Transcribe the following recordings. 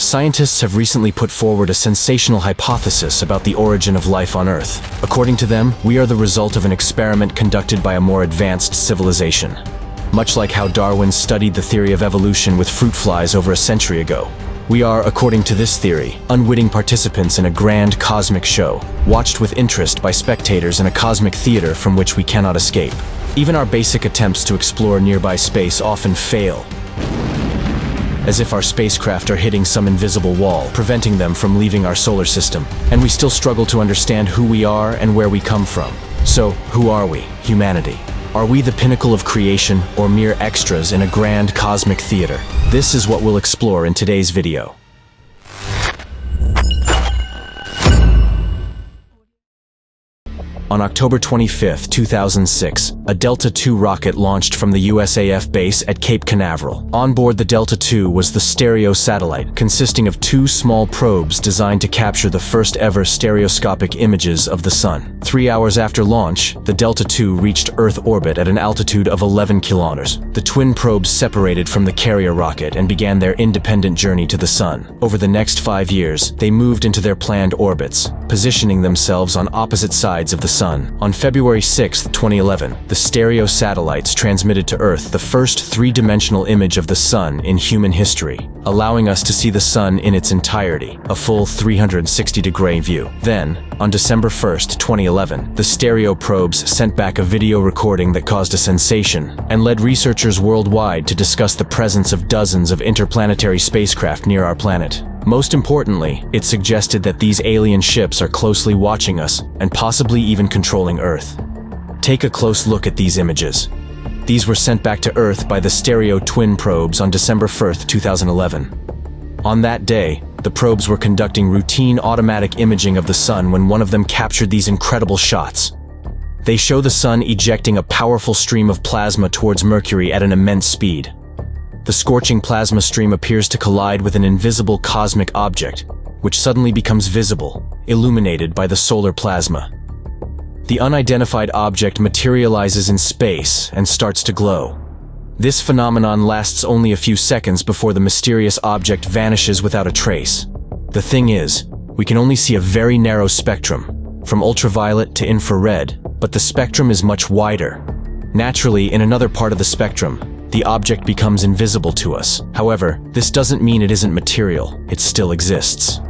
scientists have recently put forward a sensational hypothesis about the origin of life on Earth. According to them, we are the result of an experiment conducted by a more advanced civilization. Much like how Darwin studied the theory of evolution with fruit flies over a century ago. We are, according to this theory, unwitting participants in a grand cosmic show, watched with interest by spectators in a cosmic theater from which we cannot escape. Even our basic attempts to explore nearby space often fail, as if our spacecraft are hitting some invisible wall, preventing them from leaving our solar system, and we still struggle to understand who we are and where we come from. So, who are we, humanity? Are we the pinnacle of creation or mere extras in a grand cosmic theater? This is what we'll explore in today's video. On October 25, 2006, a Delta II rocket launched from the USAF base at Cape Canaveral. On board the Delta II was the Stereo satellite, consisting of two small probes designed to capture the first ever stereoscopic images of the Sun. 3 hours after launch, the Delta II reached Earth orbit at an altitude of 11 kilometers. The twin probes separated from the carrier rocket and began their independent journey to the Sun. Over the next 5 years, they moved into their planned orbits, positioning themselves on opposite sides of the Sun. On February 6, 2011, the Stereo satellites transmitted to Earth the first three-dimensional image of the Sun in human history, allowing us to see the Sun in its entirety, a full 360-degree view. Then, on December 1, 2011, the Stereo probes sent back a video recording that caused a sensation and led researchers worldwide to discuss the presence of dozens of interplanetary spacecraft near our planet. Most importantly, it suggested that these alien ships are closely watching us and possibly even controlling Earth. Take a close look at these images. These were sent back to Earth by the Stereo twin probes on December 1, 2011. On that day, the probes were conducting routine automatic imaging of the Sun when one of them captured these incredible shots. They show the Sun ejecting a powerful stream of plasma towards Mercury at an immense speed. The scorching plasma stream appears to collide with an invisible cosmic object, which suddenly becomes visible, illuminated by the solar plasma. The unidentified object materializes in space and starts to glow. This phenomenon lasts only a few seconds before the mysterious object vanishes without a trace. The thing is, we can only see a very narrow spectrum, from ultraviolet to infrared, but the spectrum is much wider. Naturally, in another part of the spectrum, the object becomes invisible to us. However, this doesn't mean it isn't material. It still exists.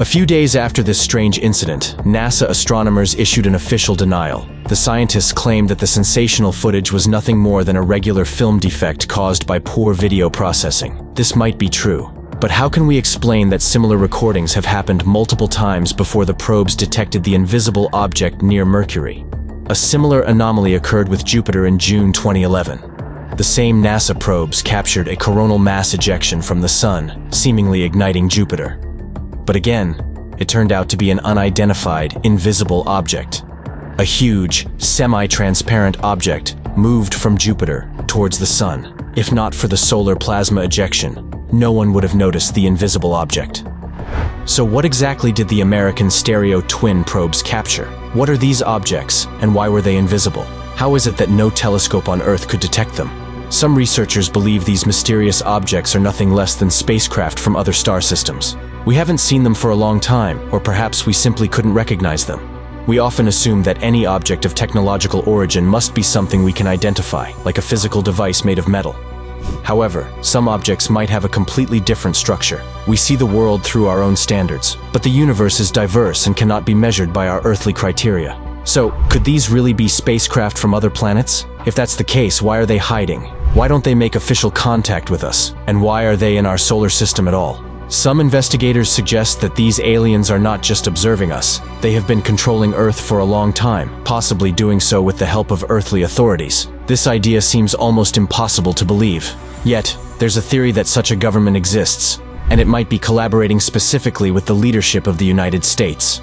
A few days after this strange incident, NASA astronomers issued an official denial. The scientists claimed that the sensational footage was nothing more than a regular film defect caused by poor video processing. This might be true, but how can we explain that similar recordings have happened multiple times before the probes detected the invisible object near Mercury? A similar anomaly occurred with Jupiter in June 2011. The same NASA probes captured a coronal mass ejection from the Sun, seemingly igniting Jupiter. But again, it turned out to be an unidentified, invisible object. A huge, semi-transparent object moved from Jupiter towards the Sun. If not for the solar plasma ejection, no one would have noticed the invisible object. So what exactly did the American Stereo twin probes capture? What are these objects, and why were they invisible? How is it that no telescope on Earth could detect them? Some researchers believe these mysterious objects are nothing less than spacecraft from other star systems. We haven't seen them for a long time, or perhaps we simply couldn't recognize them. We often assume that any object of technological origin must be something we can identify, like a physical device made of metal. However, some objects might have a completely different structure. We see the world through our own standards, but the universe is diverse and cannot be measured by our earthly criteria. So, could these really be spacecraft from other planets? If that's the case, why are they hiding? Why don't they make official contact with us? And why are they in our solar system at all? Some investigators suggest that these aliens are not just observing us. They have been controlling Earth for a long time, possibly doing so with the help of earthly authorities. This idea seems almost impossible to believe. Yet, there's a theory that such a government exists, and it might be collaborating specifically with the leadership of the United States.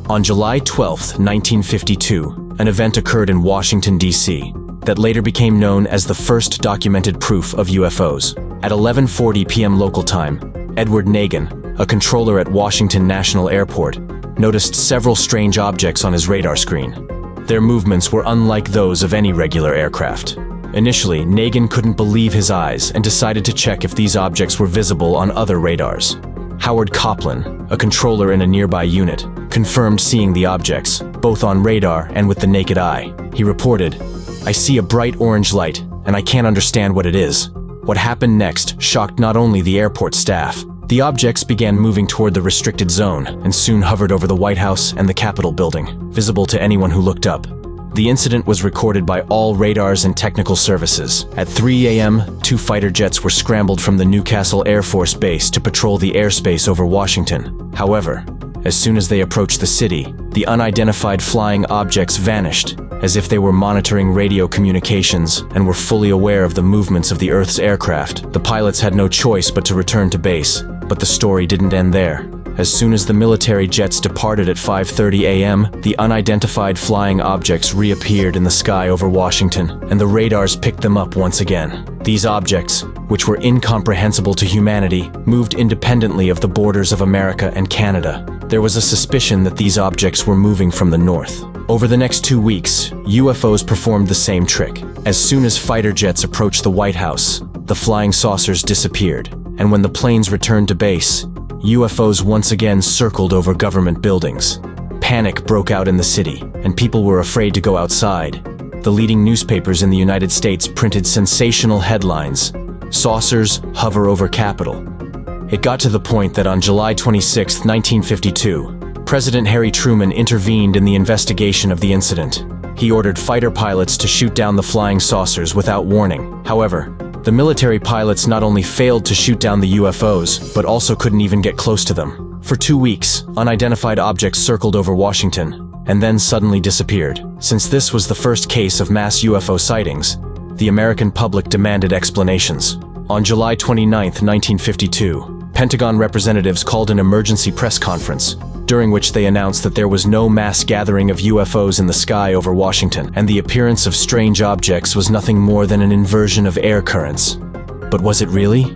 On July 12, 1952, an event occurred in Washington, D.C., that later became known as the first documented proof of UFOs. At 11:40 p.m. local time, Edward Nagin, a controller at Washington National Airport, noticed several strange objects on his radar screen. Their movements were unlike those of any regular aircraft. Initially, Nagin couldn't believe his eyes and decided to check if these objects were visible on other radars. Howard Copland, a controller in a nearby unit, confirmed seeing the objects, both on radar and with the naked eye. He reported, "I see a bright orange light, and I can't understand what it is." What happened next shocked not only the airport staff. The objects began moving toward the restricted zone and soon hovered over the White House and the Capitol building, visible to anyone who looked up. The incident was recorded by all radars and technical services. At 3 a.m., 2 fighter jets were scrambled from the Newcastle Air Force Base to patrol the airspace over Washington. However, as soon as they approached the city, the unidentified flying objects vanished, as if they were monitoring radio communications and were fully aware of the movements of the Earth's aircraft. The pilots had no choice but to return to base, but the story didn't end there. As soon as the military jets departed at 5:30 a.m., the unidentified flying objects reappeared in the sky over Washington, and the radars picked them up once again. These objects, which were incomprehensible to humanity, moved independently of the borders of America and Canada. There was a suspicion that these objects were moving from the north. Over the next 2 weeks, UFOs performed the same trick. As soon as fighter jets approached the White House, the flying saucers disappeared, and when the planes returned to base, UFOs once again circled over government buildings. Panic broke out in the city, and people were afraid to go outside. The leading newspapers in the United States printed sensational headlines: "Saucers hover over Capitol." It got to the point that on July 26, 1952, President Harry Truman intervened in the investigation of the incident. He ordered fighter pilots to shoot down the flying saucers without warning. However, the military pilots not only failed to shoot down the UFOs, but also couldn't even get close to them. For 2 weeks, unidentified objects circled over Washington, and then suddenly disappeared. Since this was the first case of mass UFO sightings, the American public demanded explanations. On July 29, 1952, Pentagon representatives called an emergency press conference, during which they announced that there was no mass gathering of UFOs in the sky over Washington, and the appearance of strange objects was nothing more than an inversion of air currents. But was it really?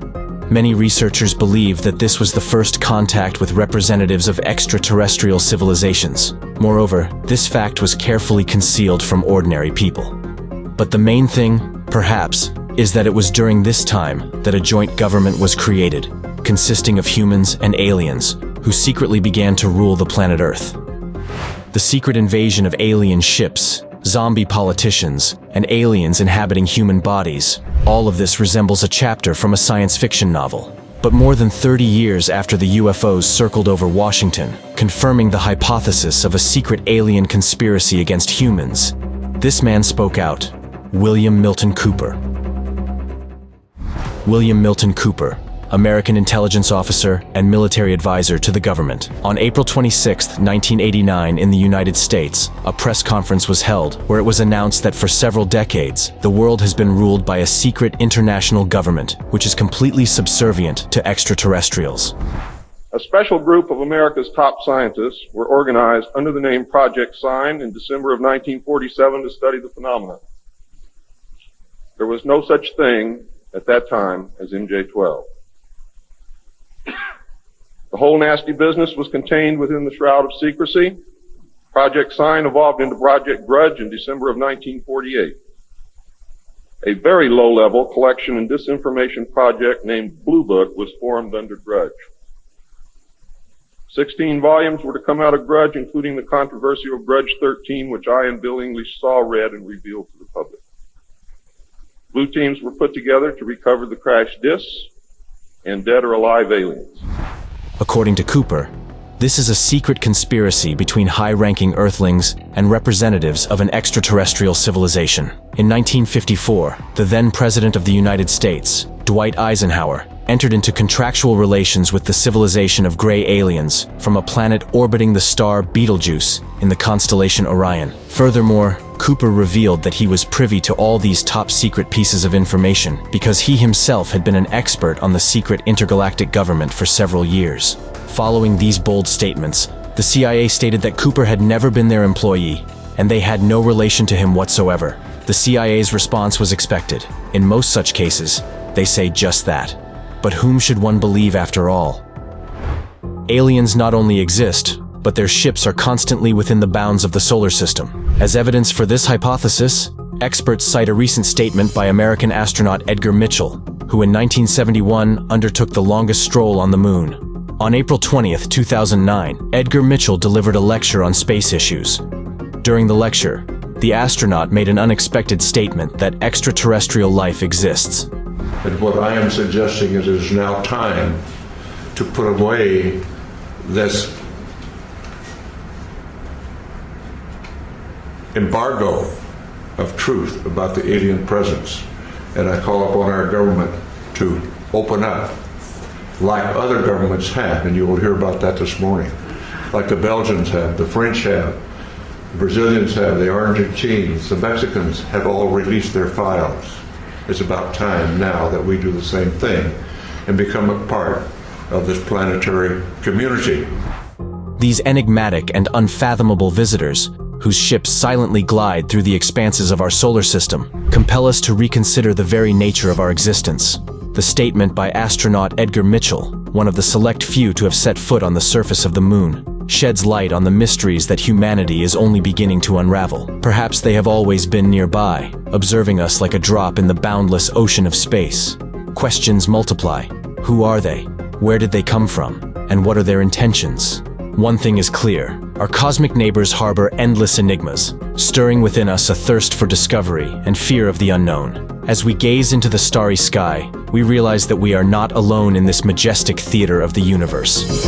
Many researchers believe that this was the first contact with representatives of extraterrestrial civilizations. Moreover, this fact was carefully concealed from ordinary people. But the main thing, perhaps, is that it was during this time that a joint government was created, consisting of humans and aliens, who secretly began to rule the planet Earth. The secret invasion of alien ships, zombie politicians, and aliens inhabiting human bodies, all of this resembles a chapter from a science fiction novel. But more than 30 years after the UFOs circled over Washington, confirming the hypothesis of a secret alien conspiracy against humans, this man spoke out: William Milton Cooper. William Milton Cooper, American intelligence officer and military advisor to the government. On April 26, 1989, in the United States, a press conference was held where it was announced that for several decades, the world has been ruled by a secret international government, which is completely subservient to extraterrestrials. A special group of America's top scientists were organized under the name Project Sign in December of 1947 to study the phenomenon. There was no such thing at that time as MJ-12. The whole nasty business was contained within the shroud of secrecy. Project Sign evolved into Project Grudge in December of 1948. A very low-level collection and disinformation project named Blue Book was formed under Grudge. 16 volumes were to come out of Grudge, including the controversial Grudge 13, which I and Bill English saw, read, and revealed to the public. Blue teams were put together to recover the crashed discs and dead or alive aliens. According to Cooper, this is a secret conspiracy between high-ranking Earthlings and representatives of an extraterrestrial civilization. In 1954, the then President of the United States, Dwight Eisenhower, entered into contractual relations with the civilization of gray aliens from a planet orbiting the star Betelgeuse in the constellation Orion. Furthermore, Cooper revealed that he was privy to all these top-secret pieces of information because he himself had been an expert on the secret intergalactic government for several years. Following these bold statements, the CIA stated that Cooper had never been their employee, and they had no relation to him whatsoever. The CIA's response was expected. In most such cases, they say just that. But whom should one believe after all? Aliens not only exist, but their ships are constantly within the bounds of the solar system. As evidence for this hypothesis, experts cite a recent statement by American astronaut Edgar Mitchell, who in 1971 undertook the longest stroll on the moon. On April 20th, 2009, Edgar Mitchell delivered a lecture on space issues. During the lecture, the astronaut made an unexpected statement that extraterrestrial life exists. And what I am suggesting is it is now time to put away this embargo of truth about the alien presence. And I call upon our government to open up like other governments have, and you will hear about that this morning. Like the Belgians have, the French have, the Brazilians have, the Argentines, the Mexicans have all released their files. It's about time now that we do the same thing and become a part of this planetary community. These enigmatic and unfathomable visitors, whose ships silently glide through the expanses of our solar system, compel us to reconsider the very nature of our existence. The statement by astronaut Edgar Mitchell, one of the select few to have set foot on the surface of the moon, sheds light on the mysteries that humanity is only beginning to unravel. Perhaps they have always been nearby, observing us like a drop in the boundless ocean of space. Questions multiply. Who are they? Where did they come from? And what are their intentions? One thing is clear. Our cosmic neighbors harbor endless enigmas, stirring within us a thirst for discovery and fear of the unknown. As we gaze into the starry sky, we realize that we are not alone in this majestic theater of the universe.